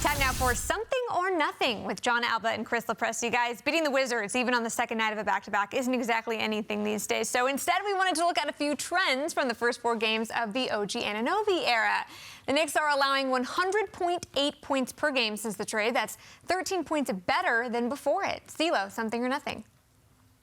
Time now for Something or Nothing with Jon Alba and Chris Lopresti. Guys, beating the Wizards, even on the second night of a back-to-back, isn't exactly anything these days. So instead, we wanted to look at a few trends from the first 4 games of the OG Anunoby era. The Knicks are allowing 100.8 points per game since the trade. That's 13 points better than before it. CeeLo, something or nothing?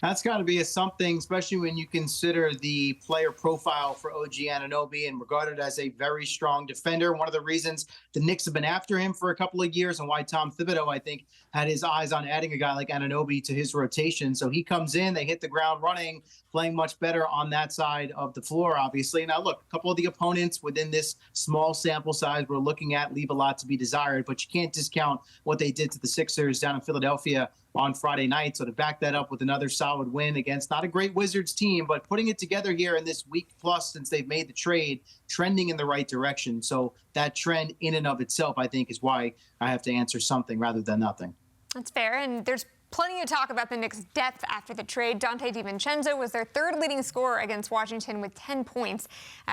That's got to be a something, especially when you consider the player profile for OG Anunoby and regarded as a very strong defender. One of the reasons the Knicks have been after him for a couple of years and why Tom Thibodeau, I think, had his eyes on adding a guy like Anunoby to his rotation. So he comes in, they hit the ground running, playing much better on that side of the floor, obviously. Now, look, a couple of the opponents within this small sample size we're looking at leave a lot to be desired, but you can't discount what they did to the Sixers down in Philadelphia on Friday night. So to back that up with another solid win against not a great Wizards team, but putting it together here in this week plus since they've made the trade, trending in the right direction. So that trend in and of itself, I think, is why I have to answer something rather than nothing. That's fair. And there's plenty of talk about the Knicks' depth after the trade. Donte DiVincenzo was their 3rd leading scorer against Washington with 10 points.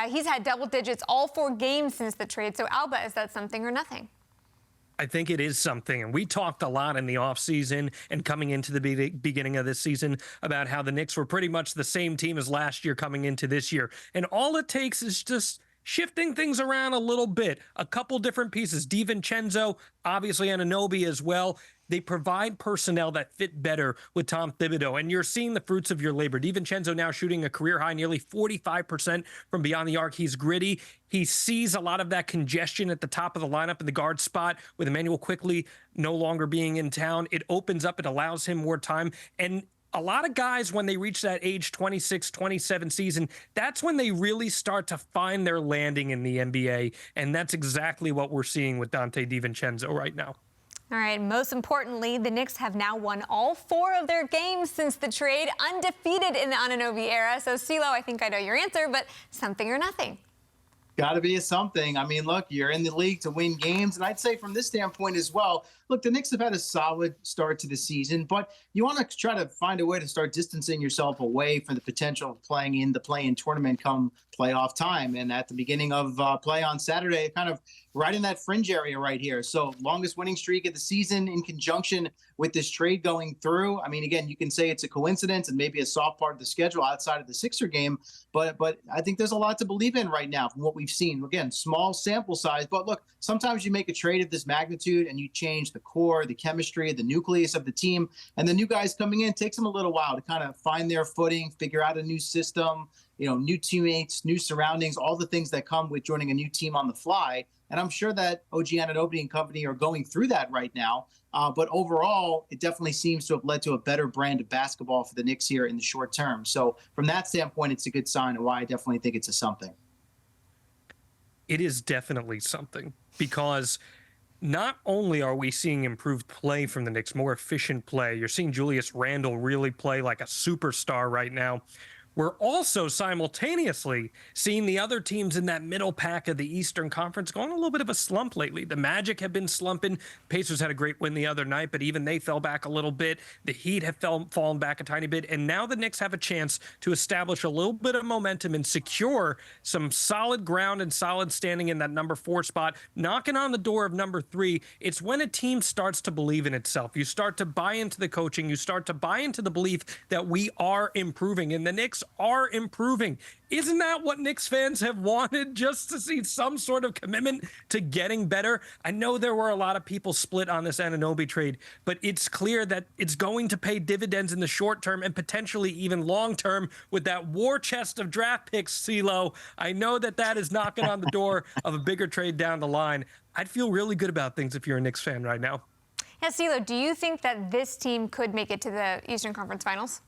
He's had double digits all 4 games since the trade. So, Alba, is that something or nothing? I think it is something, and we talked a lot in the offseason and coming into the beginning of this season about how the Knicks were pretty much the same team as last year coming into this year. And all it takes is just shifting things around a little bit, a couple different pieces. DiVincenzo, obviously Anunoby as well. They provide personnel that fit better with Tom Thibodeau, and you're seeing the fruits of your labor. DiVincenzo now shooting a career high, nearly 45% from beyond the arc. He's gritty. He sees a lot of that congestion at the top of the lineup in the guard spot with Emmanuel quickly no longer being in town. It opens up. It allows him more time. And a lot of guys, when they reach that age 26, 27 season, that's when they really start to find their landing in the NBA. And that's exactly what we're seeing with Donte DiVincenzo right now. All right, most importantly, the Knicks have now won all 4 of their games since the trade, undefeated in the Anunoby era. So, CeeLo, I think I know your answer, but something or nothing? Got to be a something. I mean, look, you're in the league to win games. And I'd say from this standpoint as well, look, the Knicks have had a solid start to the season, but you want to try to find a way to start distancing yourself away from the potential of playing in the play-in tournament come playoff time. And at the beginning of play on Saturday, kind of right in that fringe area right here. So longest winning streak of the season in conjunction with this trade going through. I mean, again, you can say it's a coincidence and maybe a soft part of the schedule outside of the Sixer game, but I think there's a lot to believe in right now from what we've seen. Again, small sample size, but look, sometimes you make a trade of this magnitude and you change the core, the chemistry, the nucleus of the team, and the new guys coming in, it takes them a little while to kind of find their footing, figure out a new system, new teammates, new surroundings, all the things that come with joining a new team on the fly. And I'm sure that OG Anunoby and company are going through that right now. But overall, it definitely seems to have led to a better brand of basketball for the Knicks here in the short term. So from that standpoint, it's a good sign and why I definitely think it's a something. It is definitely something because not only are we seeing improved play from the Knicks, more efficient play, you're seeing Julius Randle really play like a superstar right now. We're also simultaneously seeing the other teams in that middle pack of the Eastern Conference going a little bit of a slump lately. The Magic have been slumping. Pacers had a great win the other night, but even they fell back a little bit. The Heat have fallen back a tiny bit. And now the Knicks have a chance to establish a little bit of momentum and secure some solid ground and solid standing in that number 4 spot, knocking on the door of number 3. It's when a team starts to believe in itself. You start to buy into the coaching. You start to buy into the belief that we are improving. And the Knicks are improving. Isn't that what Knicks fans have wanted, just to see some sort of commitment to getting better? I know there were a lot of people split on this Anunoby trade, but it's clear that it's going to pay dividends in the short term and potentially even long term with that war chest of draft picks, CeeLo. I know that is knocking on the door of a bigger trade down the line. I'd feel really good about things if you're a Knicks fan right now. Yeah, CeeLo, do you think that this team could make it to the Eastern Conference Finals?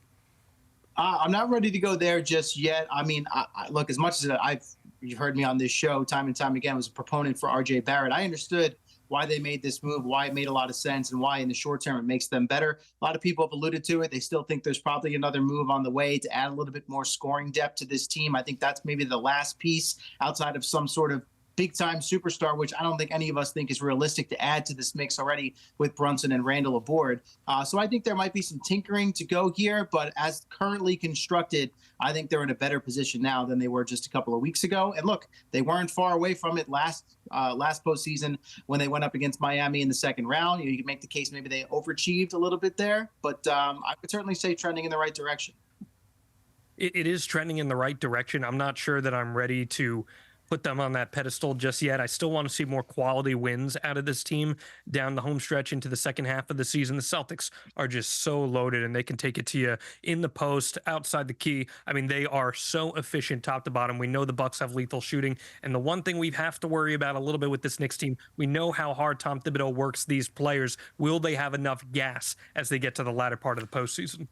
I'm not ready to go there just yet. I mean, look, as much as you've heard me on this show time and time again, was a proponent for R.J. Barrett. I understood why they made this move, why it made a lot of sense, and why in the short term it makes them better. A lot of people have alluded to it. They still think there's probably another move on the way to add a little bit more scoring depth to this team. I think that's maybe the last piece outside of some sort of big-time superstar, which I don't think any of us think is realistic to add to this mix already with Brunson and Randall aboard. So I think there might be some tinkering to go here, but as currently constructed, I think they're in a better position now than they were just a couple of weeks ago. And look, they weren't far away from it last postseason when they went up against Miami in the second round. You can make the case maybe they overachieved a little bit there, but I would certainly say trending in the right direction. It is trending in the right direction. I'm not sure that I'm ready to put them on that pedestal just yet. I still want to see more quality wins out of this team down the home stretch into the second half of the season. The Celtics are just so loaded, and they can take it to you in the post, outside the key. I mean, they are so efficient top to bottom. We know the Bucks have lethal shooting, and the one thing we have to worry about a little bit with this Knicks team, we know how hard Tom Thibodeau works these players. Will they have enough gas as they get to the latter part of the postseason?